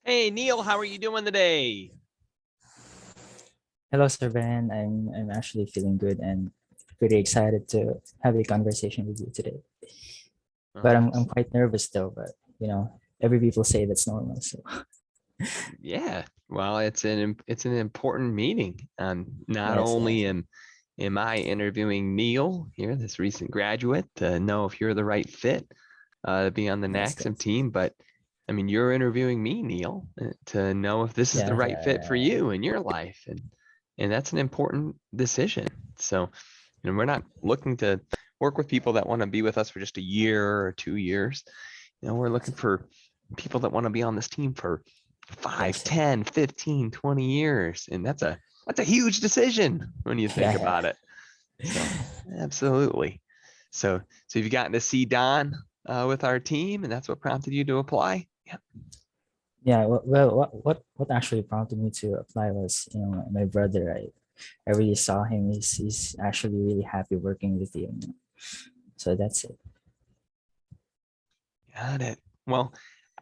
Hey, Neil, how are you doing today? Hello, Sir Ben. I'm actually feeling good and pretty excited to have a conversation with you today. But Oh, I'm quite nervous though. But every people say that's normal. So yeah. Well, it's an important meeting. Not yes, only yes, am I interviewing Neil here, this recent graduate, to know if you're the right fit to be on the yes, Naxim yes, team, but I mean, you're interviewing me, Neil, to know if this is the yeah, right fit for yeah, you in your life, and that's an important decision. So, we're not looking to work with people that want to be with us for just a year or 2 years. We're looking for people that want to be on this team for 5, yes, 10, 15, 20 years. And that's a huge decision when you think yeah, about it. So absolutely. So you've gotten to see Don with our team, and that's what prompted you to apply. Yeah. yeah. Well, what actually prompted me to apply was my brother. I really saw him. He's actually really happy working with you. So that's it. Got it. Well,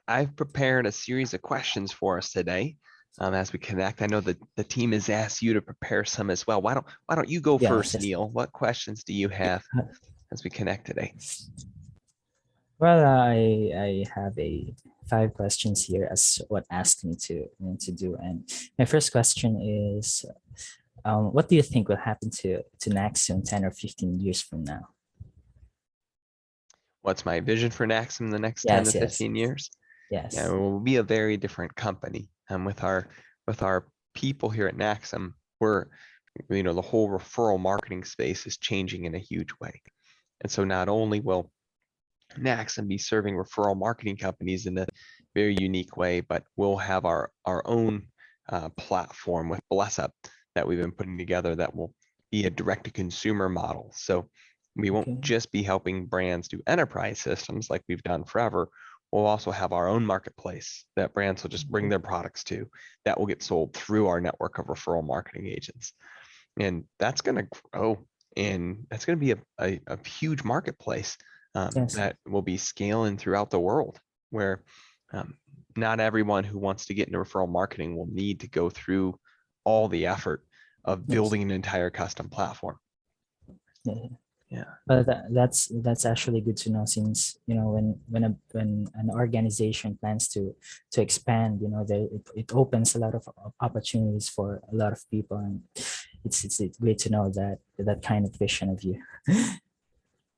I've prepared a series of questions for us today. As we connect, I know that the team has asked you to prepare some as well. Why don't you go Yes, first, yes. Neil? What questions do you have as we connect today? Well, I have a five questions here as what asked me to do, and my first question is, what do you think will happen to Next in 10 or 15 years from now? What's my vision for Nax in the next 10 to Yes, yes, 15 years? Yeah, yes. we'll be a very different company. With our people here at Naxum, we're the whole referral marketing space is changing in a huge way. And so not only will Naxum be serving referral marketing companies in a very unique way, but we'll have our own platform with BlessUp that we've been putting together that will be a direct to consumer model. So we won't Okay, just be helping brands do enterprise systems like we've done forever. We'll also have our own marketplace that brands will just bring okay, their products to that will get sold through our network of referral marketing agents. And that's going to grow, and that's going to be a huge marketplace yes, that will be scaling throughout the world, where um, not everyone who wants to get into referral marketing will need to go through all the effort of yes. building an entire custom platform. Yeah. Yeah, But that's actually good to know since when an organization plans to expand, it opens a lot of opportunities for a lot of people, and it's great to know that kind of vision of you.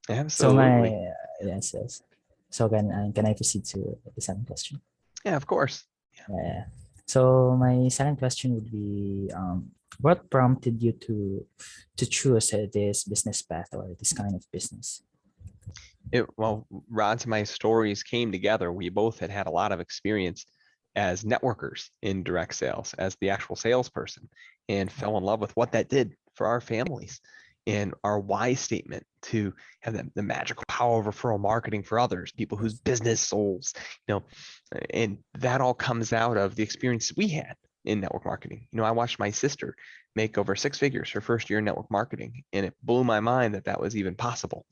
So absolutely. my yes, yes. So can I proceed to the second question? Yeah, of course. Yeah. So my second question would be, what prompted you to choose this business path or this kind of business? Well, Rod's and my stories came together. We both had a lot of experience as networkers in direct sales, as the actual salesperson, and fell in love with what that did for our families and our why statement to have the magical power of referral marketing for others, people whose business souls, you know, and that all comes out of the experience we had in network marketing. I watched my sister make over 6 figures her first year in network marketing, and it blew my mind that that was even possible.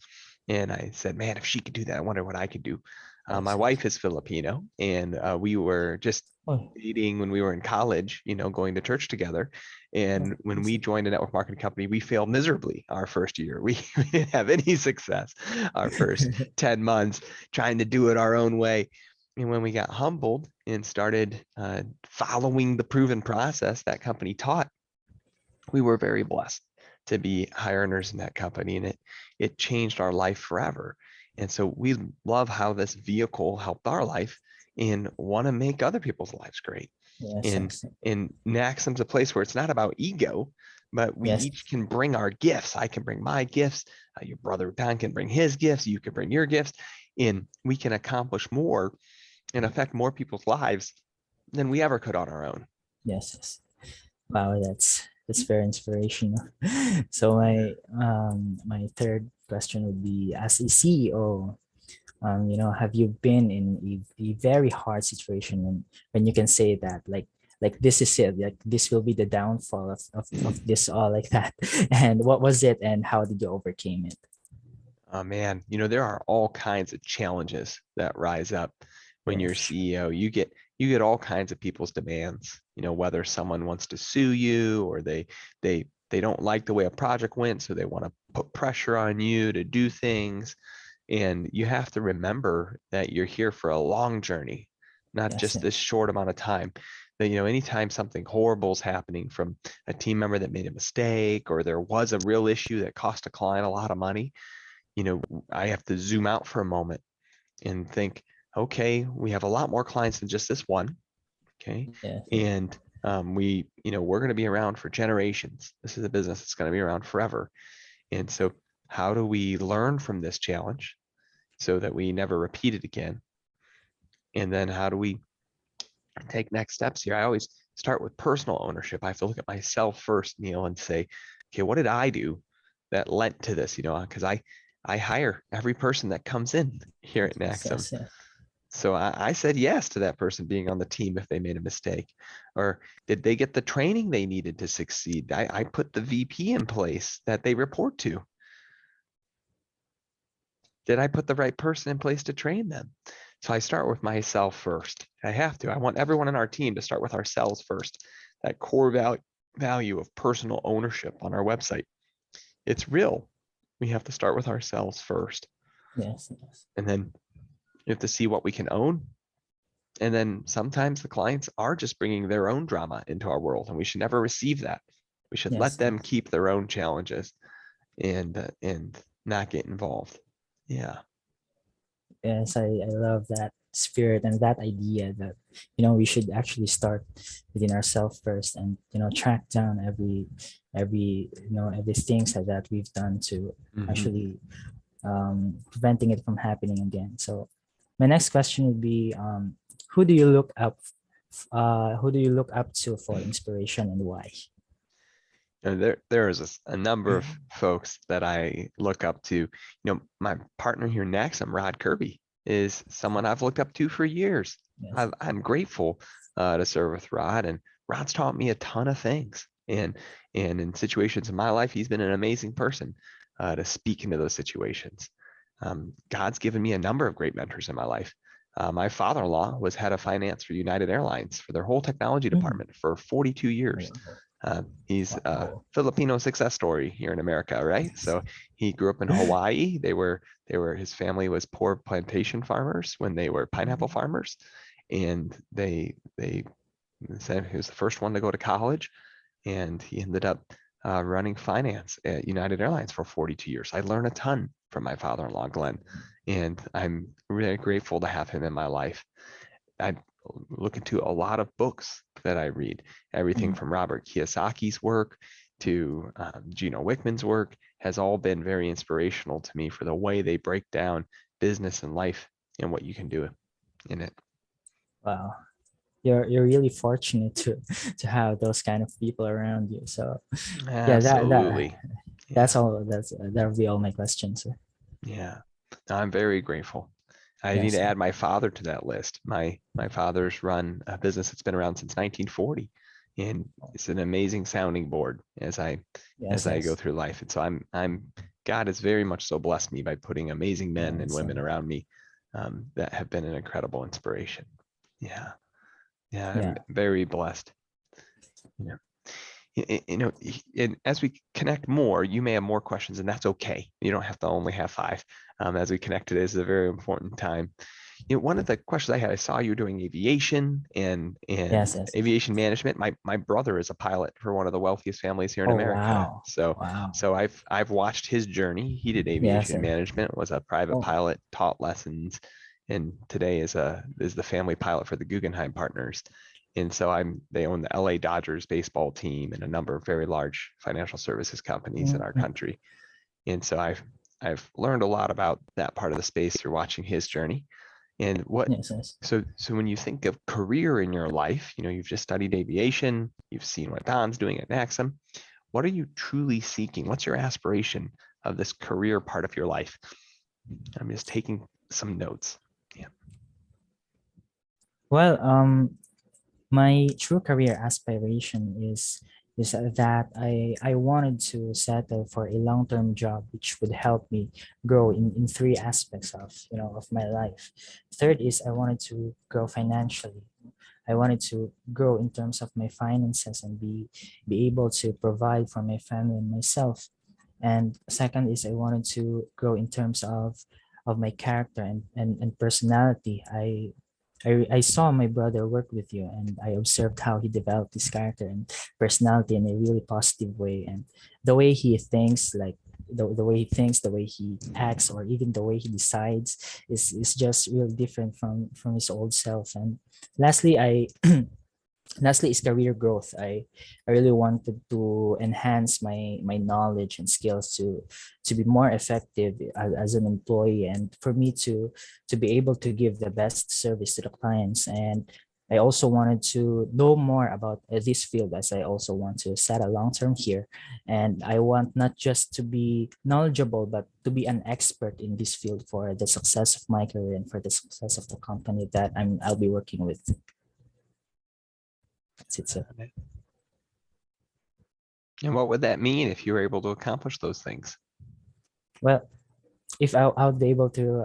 And I said, man, if she could do that, I wonder what I could do. My Yes. wife is Filipino, and we were just Oh, dating when we were in college, going to church together. oh, And when I we see. joined a network marketing company, we failed miserably our first year. We didn't have any success our first 10 months trying to do it our own way. And when we got humbled and started following the proven process that company taught, we were very blessed to be high earners in that company, and it changed our life forever. And so we love how this vehicle helped our life and want to make other people's lives great. Yes, And yes, and Naxim's a place where it's not about ego, but we yes, each can bring our gifts. I can bring my gifts. Your brother Don can bring his gifts. You can bring your gifts, and we can accomplish more and affect more people's lives than we ever could on our own. yes, yes. Wow, that's very inspirational. So my third question would be, as a CEO, have you been in a very hard situation when you can say that like this is it, like this will be the downfall of this all like that, and what was it and how did you overcame it? Oh man, there are all kinds of challenges that rise up When you're Yes. CEO, you get all kinds of people's demands, whether someone wants to sue you or they don't like the way a project went, so they want to put pressure on you to do things. And you have to remember that you're here for a long journey, not Yes. just this short amount of time. That, anytime something horrible is happening from a team member that made a mistake, or there was a real issue that cost a client a lot of money, I have to zoom out for a moment and think, okay, we have a lot more clients than just this one. Okay. Yes. And we're going to be around for generations. This is a business that's going to be around forever. And so how do we learn from this challenge so that we never repeat it again? And then how do we take next steps here? I always start with personal ownership. I have to look at myself first, Neil, and say, okay, what did I do that led to this? Because I hire every person that comes in here at Yes. Naxum. Yes. Yes. So I said yes to that person being on the team if they made a mistake. Or did they get the training they needed to succeed? I put the VP in place that they report to. Did I put the right person in place to train them? So I start with myself first. I have to. I want everyone in our team to start with ourselves first. That core value of personal ownership on our website. It's real. We have to start with ourselves first. Yes. Yes. And then you have to see what we can own. And then sometimes the clients are just bringing their own drama into our world, and we should never receive that. We should let Yes. them keep their own challenges and not get involved. Yeah. Yes, I love that spirit and that idea that, we should actually start within ourselves first and, track down every things that we've done to Mhm. actually preventing it from happening again. So my next question would be, who do you look up, who do you look up to for inspiration and why? There is a number of folks that I look up to. My partner here next, I'm Rod Kirby, is someone I've looked up to for years. Yes. I'm grateful to serve with Rod, and Rod's taught me a ton of things. And in situations in my life, he's been an amazing person to speak into those situations. God's given me a number of great mentors in my life. My father-in-law was head of finance for United Airlines for their whole technology Mm. department for 42 years. Wow. He's a Wow. Filipino success story here in America, right? Yes. So he grew up in Hawaii. His family was poor plantation farmers when they were pineapple farmers, and they said he was the first one to go to college, and he ended up running finance at United Airlines for 42 years. I learned a ton from my father-in-law, Glenn, and I'm really grateful to have him in my life. I look into a lot of books that I read, everything Mm. from Robert Kiyosaki's work to Gino Wickman's work has all been very inspirational to me for the way they break down business and life and what you can do in it. Wow. You're really fortunate to to have those kind of people around you. So yeah, Absolutely. that's Yeah. all. That'll be all my questions. Yeah. I'm very grateful. I need Yes. to add my father to that list. My father's run a business that's been around since 1940, and it's an amazing sounding board as Yes. I go Yes. through life. And so I'm God has very much so blessed me by putting amazing men and Yes. women around me that have been an incredible inspiration. Yeah, yeah, I'm Yeah. very blessed. You know, and as we connect more, you may have more questions, and that's okay. You don't have to only have five. As we connect today, this is a very important time. One of the questions I had, I saw you doing aviation and Yes. Yes. aviation management. My brother is a pilot for one of the wealthiest families here in Oh America. wow. So Wow. so I've watched his journey. He did Yes. aviation Yes. management, was a private Oh. pilot, taught lessons, and today is the family pilot for the Guggenheim Partners. And so they own the LA Dodgers baseball team and a number of very large financial services companies in our Mhm. country. And so I've learned a lot about that part of the space through watching his journey. And Yes. Yes. so when you think of career in your life, you've just studied aviation, you've seen what Don's doing at Maxim. What are you truly seeking? What's your aspiration of this career part of your life? I'm just taking some notes. Yeah. Well, my true career aspiration is that I wanted to settle for a long-term job which would help me grow in three aspects of of my life. Third is I wanted to grow financially. I wanted to grow in terms of my finances and be able to provide for my family and myself. And second is I wanted to grow in terms of my character and personality. I saw my brother work with you and I observed how he developed his character and personality in a really positive way. And the way he thinks, like the way he thinks, the way he acts, or even the way he decides is just really different from his old self. And lastly, lastly is career growth. I really wanted to enhance my knowledge and skills to be more effective as an employee, and for me to be able to give the best service to the clients. And I also wanted to know more about this field, as I also want to set a long term here. And I want not just to be knowledgeable, but to be an expert in this field for the success of my career and for the success of the company that I'll be working with. That's it, sir. And what would that mean if you were able to accomplish those things? Well, if I would be able to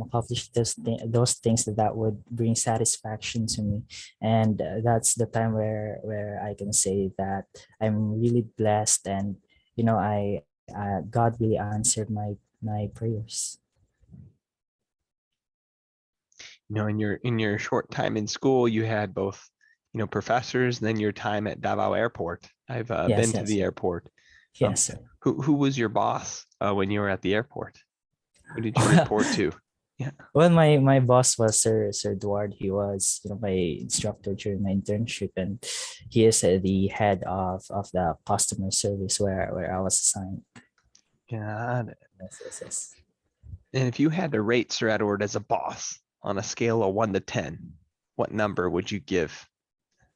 accomplish those things, that would bring satisfaction to me, and that's the time where I can say that I'm really blessed, and I God really answered my prayers. In your short time in school, you had both, professors, and then your time at Davao Airport. I've been Yes, to yes, the airport. Um, yes, sir. who was your boss when you were at the airport? Who did you report to? Yeah. Well, my boss was Sir Eduard. He was my instructor during my internship, and he is the head of the customer service where I was assigned. Got it. Yes, yes, yes. And if you had to rate Sir Edward as a boss on a scale of 1 to 10, what number would you give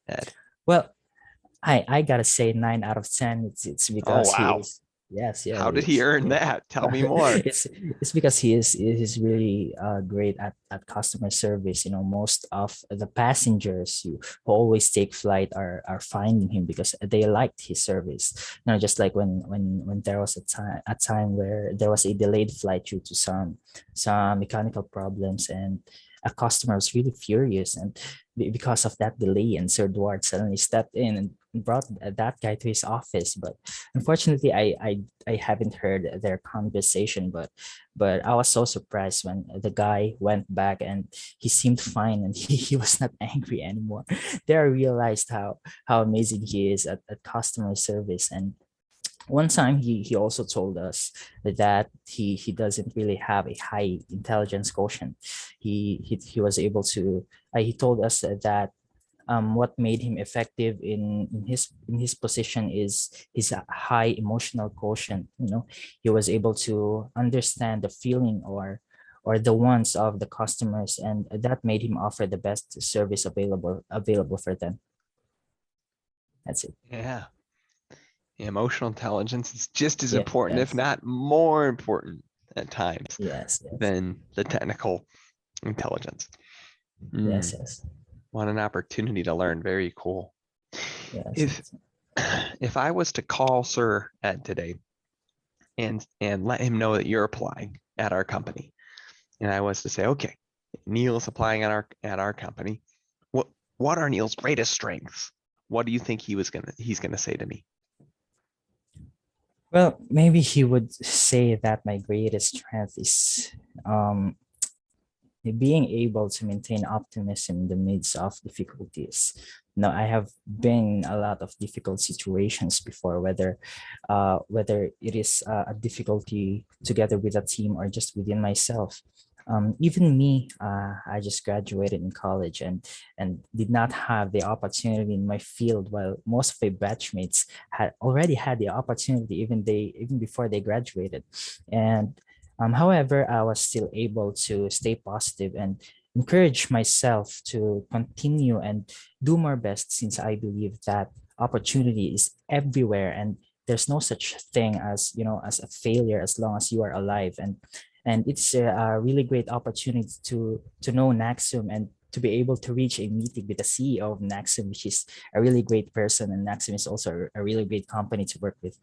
Ed? Well, I gotta say 9 out of 10. It's Oh, because he wow. is. Yes, yeah, How did he earn that? Tell me more. it's because he is really great at customer service. Most of the passengers who always take flight are finding him because they liked his service. Just like when there was a time where there was a delayed flight due to some mechanical problems, and a customer was really furious, and because of that delay, and Sir Duarte suddenly stepped in and brought that guy to his office. But unfortunately, I haven't heard their conversation, but I was so surprised when the guy went back and he seemed fine, and he was not angry anymore. There I realized how amazing he is at customer service. And one time he also told us that he doesn't really have a high intelligence quotient. He was able to he told us that what made him effective in his position is his high emotional quotient. He was able to understand the feeling or the wants of the customers, and that made him offer the best service available for them. That's it. Yeah. Emotional intelligence is just as important, if Yes, not more important at times yes, yes, than the technical intelligence. yes, Mm, yes, what an opportunity to learn. Very cool. yes, If if I was to call Sir Ed today and let him know that you're applying at our company, and I was to say, okay, Neil's applying at our company, what are Neil's greatest strengths? What do you think he's gonna say to me? well, maybe he would say that my greatest strength is um being able to maintain optimism in the midst of difficulties. Now, I have been in a lot of difficult situations before, whether it is a difficulty together with a team or just within myself. Even me, I just graduated in college and did not have the opportunity in my field, while most of my batchmates had already had the opportunity even before they graduated. And however, I was still able to stay positive and encourage myself to continue and do my best, since I believe that opportunity is everywhere, and there's no such thing as a failure as long as you are alive. And it's a really great opportunity to know Naxum and to be able to reach a meeting with the CEO of Naxum, which is a really great person, and Naxum is also a really great company to work with.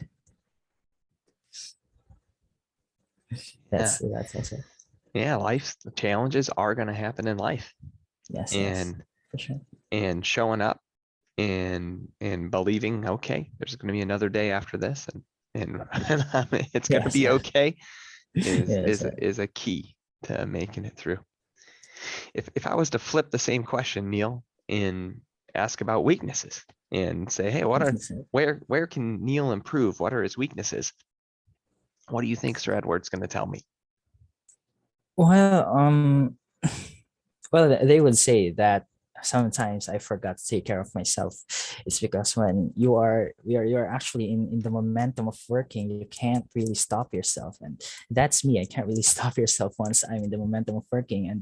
Yeah. That's also, Yeah. Life's challenges are going to happen in life, yes, and for sure. showing up and believing, okay, there's going to be another day after this, and it's going to Yes, be okay yes, is a key to making it through. If I was to flip the same question, Neil, and ask about weaknesses and say, hey, where can Neil improve? What are his weaknesses? What do you think Sir Edward's going to tell me? well, well, they would say that sometimes I forgot to take care of myself. It's because when you're actually in the momentum of working, you can't really stop yourself. And that's me. I can't really stop yourself once I'm in the momentum of working. And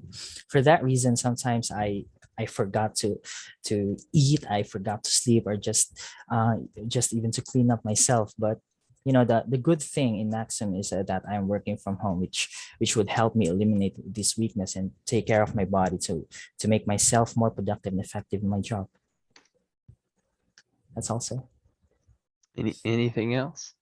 for that reason, sometimes I forgot to eat, I forgot to sleep, or just even to clean up myself. But the good thing in Maxim is that I'm working from home, which would help me eliminate this weakness and take care of my body to make myself more productive and effective in my job. That's also, Anything else?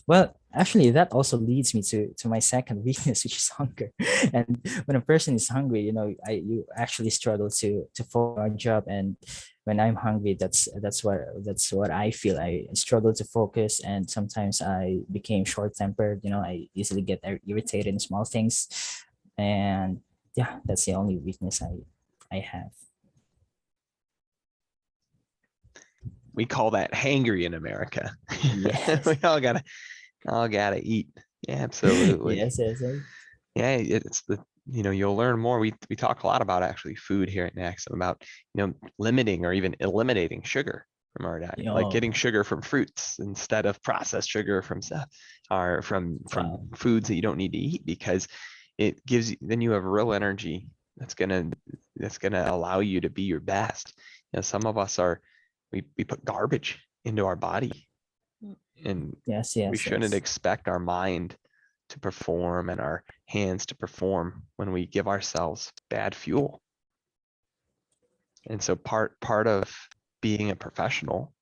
well, actually, that also leads me to my second weakness, which is hunger. And when a person is hungry, you actually struggle to follow our job. And when I'm hungry, that's what I feel. I struggle to focus, and sometimes I became short tempered. I easily get irritated in small things, and yeah, that's the only weakness I have. We call that hangry in America. Yes. We all gotta eat. Yeah, absolutely. Yes, yes, yes. Yeah, it's you'll learn more. We talk a lot about actually food here at Naxum, about limiting or even eliminating sugar from our diet, like getting Oh, sugar from fruits instead of processed sugar from stuff, or from wow. foods that you don't need to eat, because it gives you, then you have real energy that's gonna allow you to be your best. Some of us we put garbage into our body, and Yes, we yes, shouldn't yes. expect our mind to perform and our hands to perform when we give ourselves bad fuel. And so part of being a professional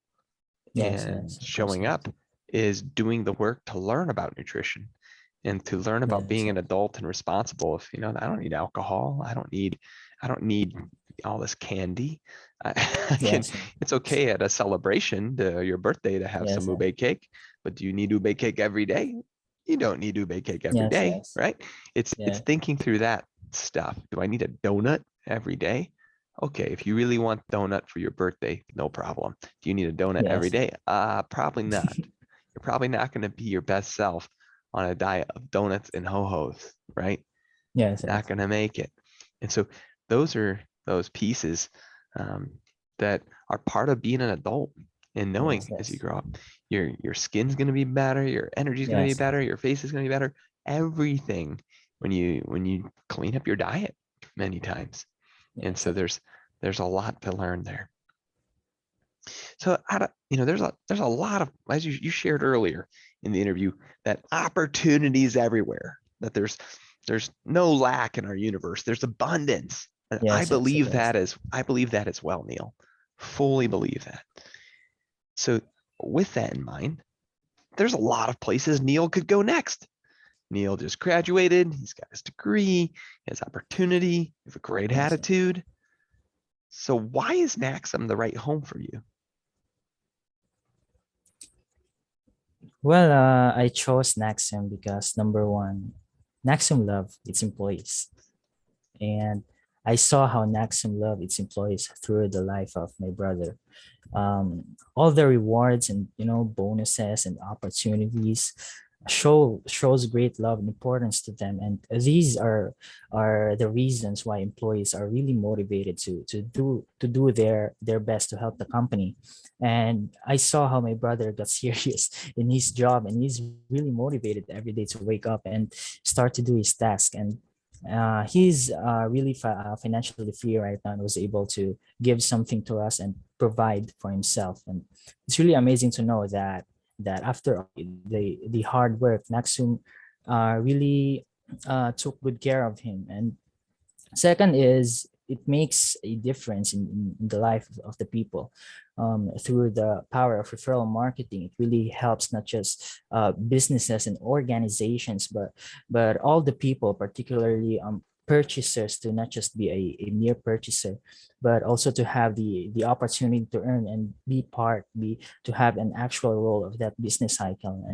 Yes, and yes, of course. showing up is doing the work to learn about nutrition and to learn about Yes, being an adult and responsible. If I don't need alcohol, I don't need all this candy. I can, yes, it's okay at a celebration to your birthday to have some yes, ube cake, but do you need ube cake every day? You don't need ube cake every yes, day, yes, right? It's yeah, thinking through that stuff. Do I need a donut every day? Okay, if you really want donut for your birthday, no problem. Do you need a donut every yes, day? Probably not. You're probably not going to be your best self on a diet of donuts and ho-hos, right? yes, Not yes, going to make it. And so those are those pieces um, that are part of being an adult and yes, knowing as you yes, grow up, your skin's going to be better, your energy is going to be yes, better, your face is going to be better, everything when you clean up your diet many times. And yes, so there's a lot to learn there. So there's a lot of, as you shared earlier in the interview, that opportunities everywhere, that there's no lack in our universe. There's abundance. And I yes, yes, believe yes. that as well, Neil. Fully believe that. So with that in mind, there's a lot of places Neil could go next. Neil just graduated. He's got his degree, he has opportunity, he has a great Yes. attitude. So why is Naxum the right home for you? Well, I chose Naxim because number one, Naxim love its employees, and I saw how Naxim love its employees through the life of my brother. All the rewards and bonuses and opportunities shows great love and importance to them, and these are the reasons why employees are really motivated to do their best to help the company. And I saw how my brother got serious in his job, and he's really motivated every day to wake up and start to do his task. And he's really financially free right now, and was able to give something to us and provide for himself. And it's really amazing to know that after all the hard work, Naxum really took good care of him. And second is it makes a difference in the life of the people. Through the power of referral marketing, it really helps not just businesses and organizations, but all the people, particularly purchasers, to not just be a mere purchaser, but also to have the opportunity to earn and be to have an actual role of that business cycle.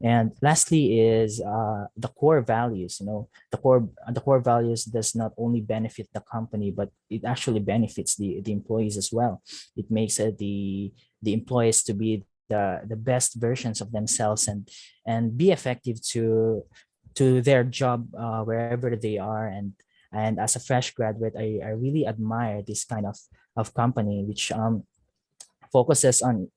And lastly is the core values. The core values does not only benefit the company, but it actually benefits the employees as well. It makes the employees to be the best versions of themselves, and be effective to their job wherever they are. And as a fresh graduate, I really admire this kind of company, which focuses on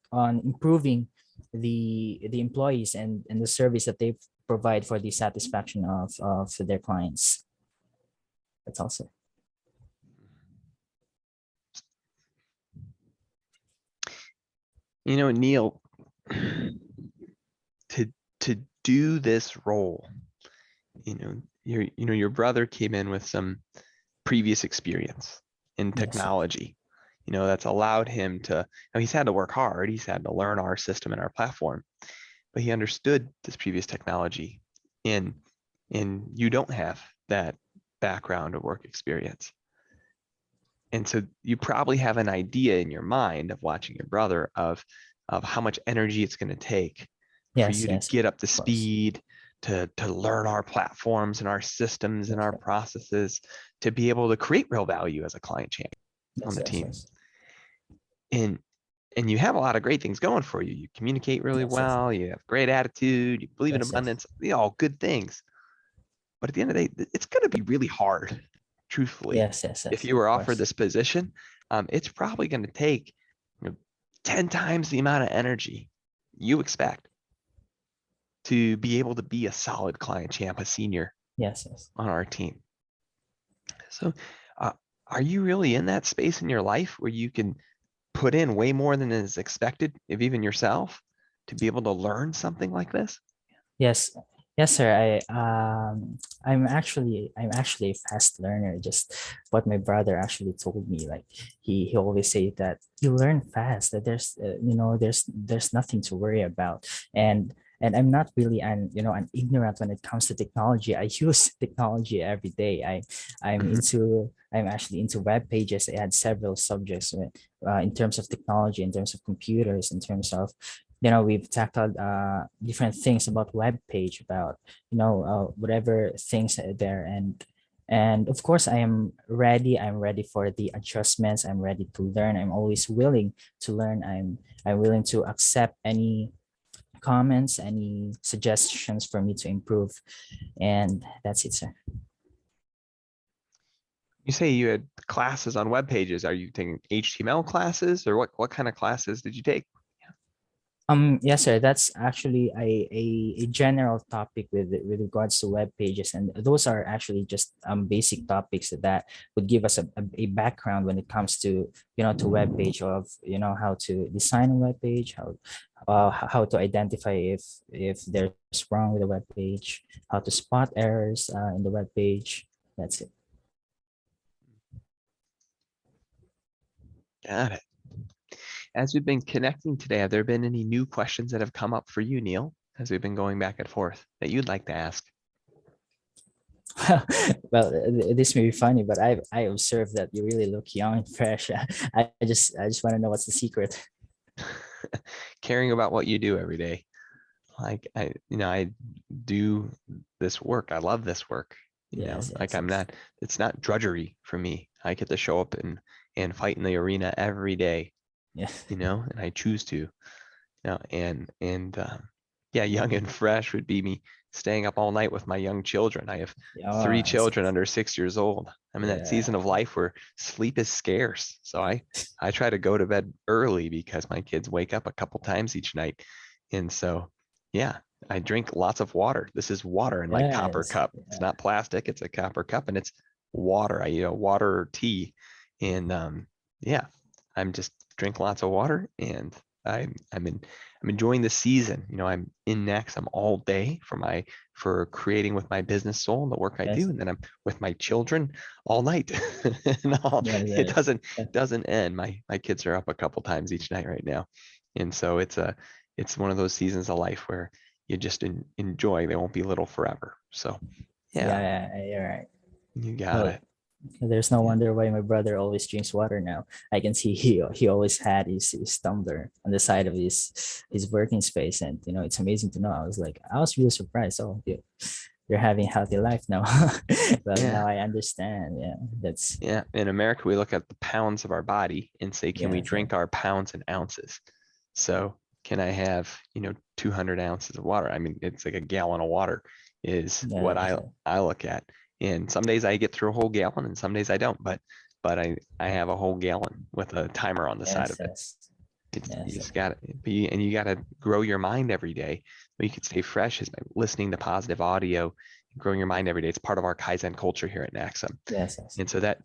improving the employees and the service that they provide for the satisfaction of their clients. That's also. Neil, to do this role, your brother came in with some previous experience in Yes. technology, that's allowed him to, he's had to work hard. He's had to learn our system and our platform, but he understood this previous technology, and you don't have that background or work experience. And so you probably have an idea in your mind of watching your brother of how much energy it's going to take for Yes. you to Yes. get up to Of course. speed, to learn our platforms and our systems and That's our right. processes, to be able to create real value as a client champion on Yes. the Yes. team. Yes. And you have a lot of great things going for you. You communicate really Yes. Yes. well, you have great attitude, you believe in Yes. Yes. abundance, all good things. But at the end of the day, it's going to be really hard, truthfully. Yes. Yes. If Yes. you were Of offered course. this position, it's probably going to take 10 times the amount of energy you expect to be able to be a solid client champ, a senior Yes. Yes. on our team. So, uh, are you really in that space in your life where you can put in way more than is expected of even yourself to be able to learn something like this? Yes, yes, sir. I'm actually a fast learner. Just what my brother actually told me. Like he always say that you learn fast. That there's nothing to worry about. And I'm not really an ignorant when it comes to technology. I use technology every day. Mhm. I'm actually into web pages. I had several subjects in terms of technology, in terms of computers, in terms of we've tackled different things about web page, about whatever things are there. And of course I'm ready for the adjustments. I'm ready to learn. I'm always willing to learn. I'm willing to accept any comments, any suggestions for me to improve. And that's it, sir. You say you had classes on web pages. Are you taking HTML classes, or what kind of classes did you take? Yes, sir. That's actually a general topic with regards to web pages, and those are actually just basic topics that would give us a background when it comes to web page, of how to design a web page, how to identify if there's wrong with the web page, how to spot errors in the web page. That's it. Got it. As we've been connecting today, have there been any new questions that have come up for you, Neil, as we've been going back and forth that you'd like to ask? Well, this may be funny, but I observed that you really look young and fresh. I just want to know what's the secret. Caring about what you do every day. Like I do this work. I love this work. Yes, Like yes, yes. it's not drudgery for me. I get to show up and fight in the arena every day, Yeah. and I choose to. Yeah, young and fresh would be me staying up all night with my young children. I have Oh, three I see. children under 6 years old. I'm in that season Yeah. of life where sleep is scarce. So I try to go to bed early because my kids wake up a couple times each night. And so, yeah, I drink lots of water. This is water in my copper Yes. cup. It's Yeah. not plastic, it's a copper cup, and it's water. I water or tea. And yeah, I'm just drink lots of water, and I'm enjoying the season. You know, I'm in next. I'm all day for creating with my business soul and the work I do, Yes. and then I'm with my children all night. And Yes. it Yes. doesn't end. My kids are up a couple times each night right now, and so it's one of those seasons of life where you just enjoy. They won't be little forever. So Yeah. yeah, Yeah. You're right. you got Well, it. there's no Yeah, wonder why my brother always drinks water now. I can see he always had his tumbler on the side of his working space, and it's amazing to know. I was really surprised. Oh, you're having a healthy life now. Well, yeah. now I understand. Yeah, that's Yeah, in America, we look at the pounds of our body and say, can we yes, drink our pounds and ounces? So can I have, 200 ounces of water? I mean, it's like a gallon of water is what yes, I look at. And some days I get through a whole gallon and some days I don't, but I have a whole gallon with a timer on the side yes, of it. yes, It's you yes, just gotta be, and you gotta grow your mind every day. But you can stay fresh is by listening to positive audio, growing your mind every day. It's part of our Kaizen culture here at Naxum. yes, yes, And so that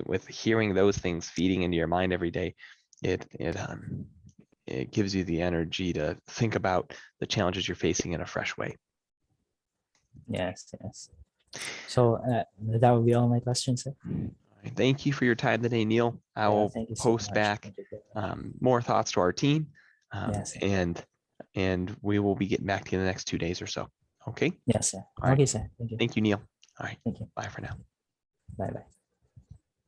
with hearing those things feeding into your mind every day, it gives you the energy to think about the challenges you're facing in a fresh way. yes, yes. So that would be all my questions, sir. All right, thank you for your time today, Neil. I Yeah, will thank you so post much. back Thank you very much. more thoughts to our team, Yes, sir. and we will be getting back to you in the next 2 days or so. Okay. Yes, sir. All right. Okay, sir. Thank you. Thank you, Neil. All right. Thank you. Bye for now. Bye, bye.